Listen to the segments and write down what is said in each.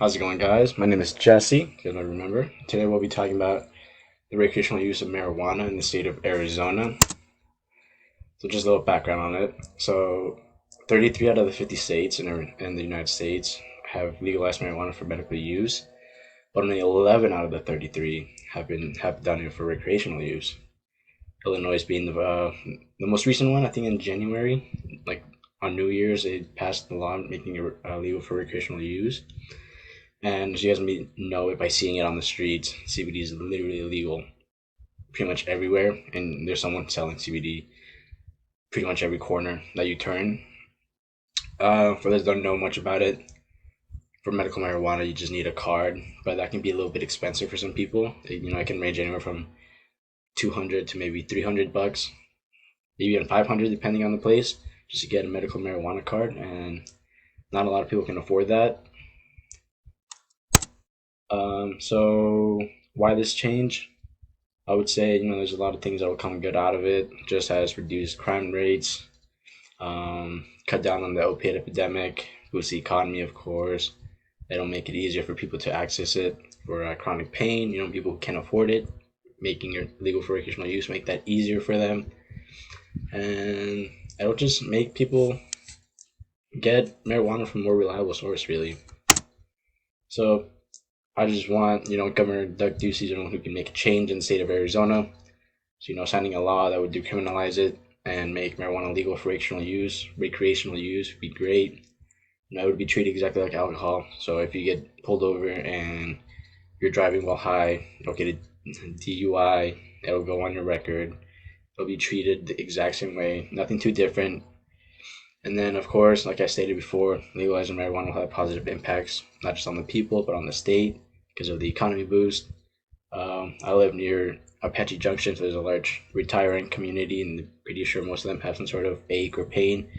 How's it going, guys? My name is Jesse, if you don't remember. Today we'll be talking about the recreational use of marijuana in the state of Arizona. So, just a little background on it. So, 33 out of the 50 states in the United States have legalized marijuana for medical use, but only 11 out of the 33 have done it for recreational use. Illinois being the most recent one, I think in January, like on New Year's, they passed the law making it legal for recreational use. And as you guys may know it by seeing it on the streets, CBD is literally illegal pretty much everywhere, and there's someone selling CBD pretty much every corner that you turn. For those that don't know much about it, for medical marijuana, you just need a card, but that can be a little bit expensive for some people. It can range anywhere from 200 to maybe $300, maybe even 500 depending on the place, just to get a medical marijuana card, and not a lot of people can afford that. So why this change? I would say, there's a lot of things that will come good out of it, just as reduced crime rates, cut down on the opiate epidemic, boost the economy, of course. It'll make it easier for people to access it for chronic pain. People who can't afford it, making it legal for recreational use, make that easier for them. And it'll just make people get marijuana from a more reliable source, really. So I just want, Governor Doug Ducey, the one who can make a change in the state of Arizona. So, signing a law that would decriminalize it and make marijuana legal for recreational use would be great. It would be treated exactly like alcohol. So if you get pulled over and you're driving while high, you'll get a DUI. It'll go on your record. It'll be treated the exact same way. Nothing too different. And then, of course, like I stated before, legalizing marijuana will have positive impacts, not just on the people, but on the state because of the economy boost. I live near Apache Junction, so there's a large retiring community, and I'm pretty sure most of them have some sort of ache or pain,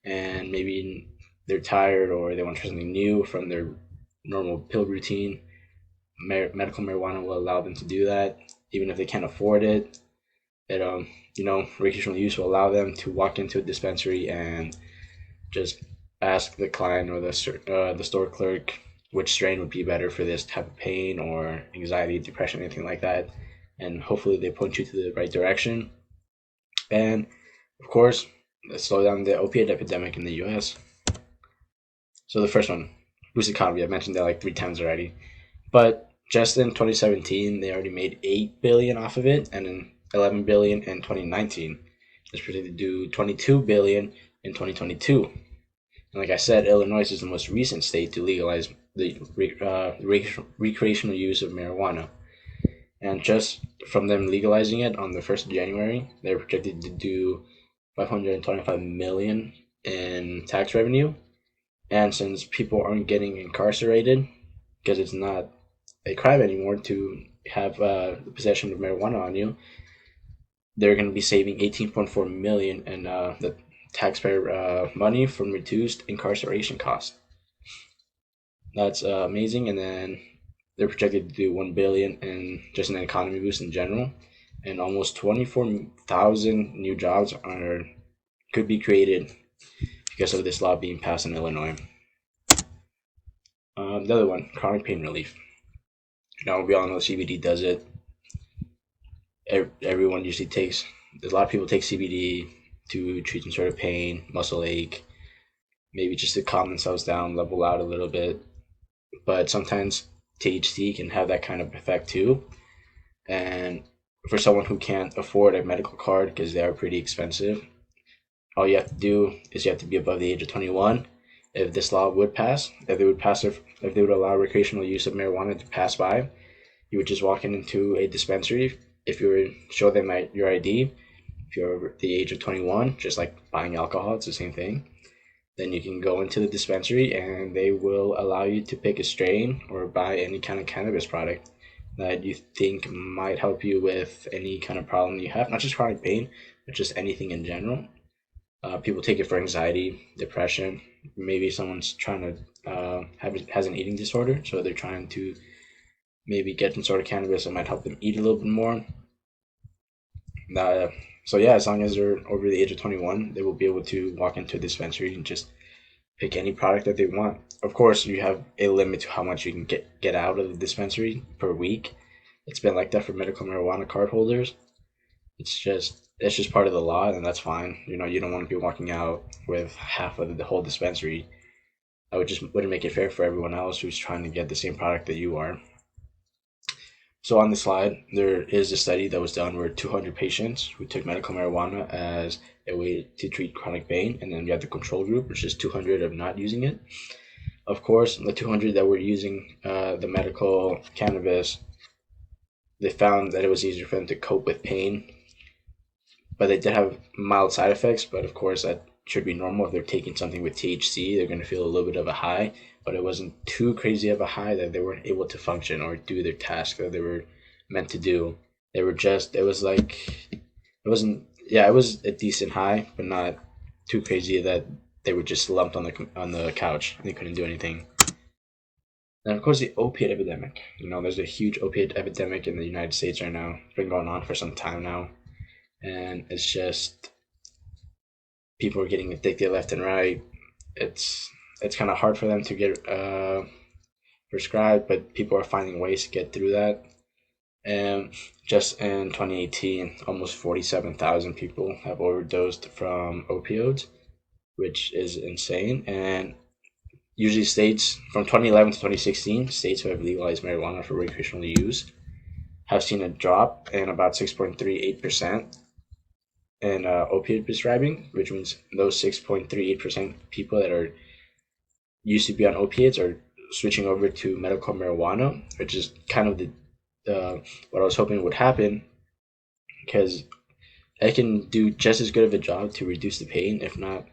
and maybe they're tired or they want to try something new from their normal pill routine. Medical marijuana will allow them to do that, even if they can't afford it. Recreational use will allow them to walk into a dispensary and just ask the client or the store clerk which strain would be better for this type of pain or anxiety, depression, anything like that. And hopefully they point you to the right direction. And of course, let's slow down the opiate epidemic in the US. So the first one, boost economy. I mentioned that like 3 times already. But just in 2017, they already made 8 billion off of it, and then 11 billion in 2019. It's predicted to do 22 billion in 2022. And like I said, Illinois is the most recent state to legalize the recreational use of marijuana. And just from them legalizing it on the 1st of January, they're projected to do 525 million in tax revenue. And since people aren't getting incarcerated because it's not a crime anymore to have possession of marijuana on you, they're going to be saving 18.4 million in the taxpayer money from reduced incarceration costs. That's amazing. And then they're projected to do 1 billion in just an economy boost in general, and almost 24,000 new jobs could be created because of this law being passed in Illinois. The other one, chronic pain relief. We all know CBD does it. Everyone usually takes. A lot of people take CBD to treat some sort of pain, muscle ache, maybe just to calm themselves down, level out a little bit. But sometimes THC can have that kind of effect too. And for someone who can't afford a medical card because they are pretty expensive, all you have to do is you have to be above the age of 21. If this law would pass, if they would allow recreational use of marijuana to pass by, you would just walk into a dispensary. If you were show them your ID, if you're over the age of 21, just like buying alcohol, it's the same thing. Then you can go into the dispensary and they will allow you to pick a strain or buy any kind of cannabis product that you think might help you with any kind of problem you have, not just chronic pain, but just anything in general. People take it for anxiety, depression. Maybe someone's trying to has an eating disorder, so they're trying to maybe get some sort of cannabis that might help them eat a little bit more. So yeah, as long as they're over the age of 21, they will be able to walk into a dispensary and just pick any product that they want. Of course, you have a limit to how much you can get out of the dispensary per week. It's been like that for medical marijuana card holders. It's just part of the law, and that's fine. You don't want to be walking out with half of the whole dispensary. I wouldn't make it fair for everyone else who's trying to get the same product that you are. So on the slide, there is a study that was done where 200 patients who took medical marijuana as a way to treat chronic pain, and then you have the control group, which is 200 of not using it. Of course, the 200 that were using the medical cannabis, they found that it was easier for them to cope with pain, but they did have mild side effects. But of course, that should be normal. If they're taking something with THC, they're going to feel a little bit of a high, but it wasn't too crazy of a high that they weren't able to function or do their task that they were meant to do. It was like, it wasn't, yeah, it was a decent high, but not too crazy that they were just slumped on the couch and they couldn't do anything. And of course, the opiate epidemic. There's a huge opiate epidemic in the United States right now. It's been going on for some time now, and it's just people are getting addicted left and right. It's kind of hard for them to get prescribed, but people are finding ways to get through that. And just in 2018, almost 47,000 people have overdosed from opioids, which is insane. And usually states from 2011 to 2016, states who have legalized marijuana for recreational use have seen a drop in about 6.38% in opiate prescribing, which means those 6.38% people that are used to be on opiates are switching over to medical marijuana, which is kind of the what I was hoping would happen, because it can do just as good of a job to reduce the pain, if not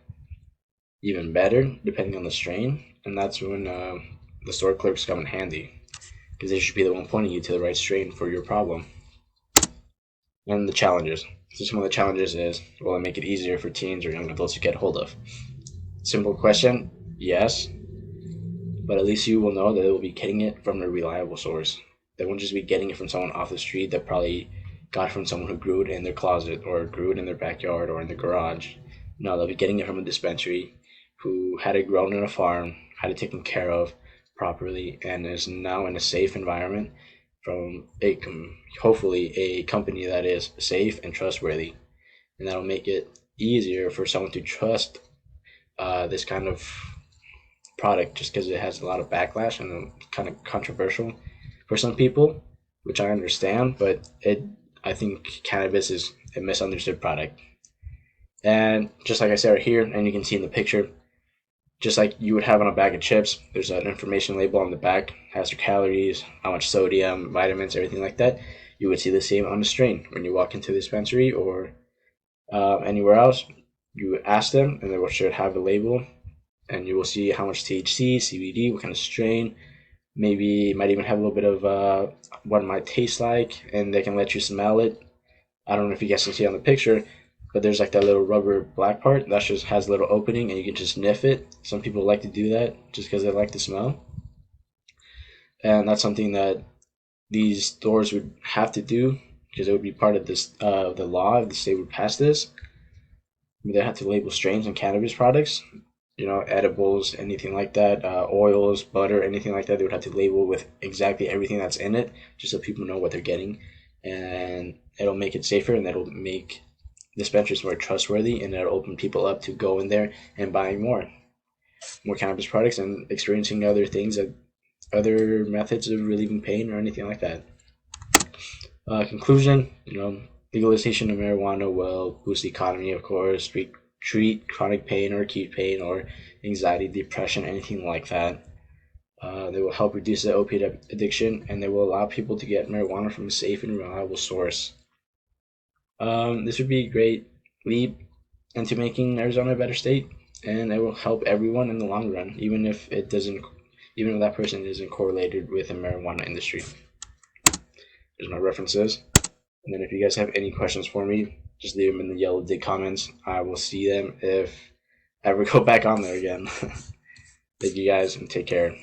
even better, depending on the strain. And that's when the store clerks come in handy, because they should be the one pointing you to the right strain for your problem. And the challenges. So some of the challenges is, will it make it easier for teens or young adults to get hold of? Simple question, yes, but at least you will know that they will be getting it from a reliable source. They won't just be getting it from someone off the street that probably got it from someone who grew it in their closet or grew it in their backyard or in the garage. No, they'll be getting it from a dispensary who had it grown on a farm, had it taken care of properly, and is now in a safe environment from hopefully a company that is safe and trustworthy. And that'll make it easier for someone to trust this kind of product, just because it has a lot of backlash and kind of controversial for some people, which I understand. But I think cannabis is a misunderstood product. And just like I said right here, and you can see in the picture, just like you would have on a bag of chips, there's an information label on the back, has your calories, how much sodium, vitamins, everything like that. You would see the same on the strain when you walk into the dispensary or anywhere else. You ask them, and they should have a label, and you will see how much THC, CBD, what kind of strain. Maybe it might even have a little bit of what it might taste like, and they can let you smell it. I don't know if you guys can see on the picture, but there's like that little rubber black part that just has a little opening, and you can just sniff it. Some people like to do that just because they like the smell, and that's something that these stores would have to do, because it would be part of this the law if the state would pass this. They have to label strains on cannabis products, edibles, anything like that, oils, butter, anything like that. They would have to label with exactly everything that's in it, just so people know what they're getting, and it'll make it safer, and that'll make dispensaries more trustworthy, and it'll open people up to go in there and buying more cannabis products and experiencing other things, other methods of relieving pain or anything like that. Conclusion, legalization of marijuana will boost the economy, of course, treat chronic pain or acute pain or anxiety, depression, anything like that. They will help reduce the opiate addiction, and they will allow people to get marijuana from a safe and reliable source. This would be a great leap into making Arizona a better state, and it will help everyone in the long run, even if that person isn't correlated with the marijuana industry. There's my references. And then if you guys have any questions for me, just leave them in the yellow dig comments. I will see them if I ever go back on there again. Thank you guys, and take care.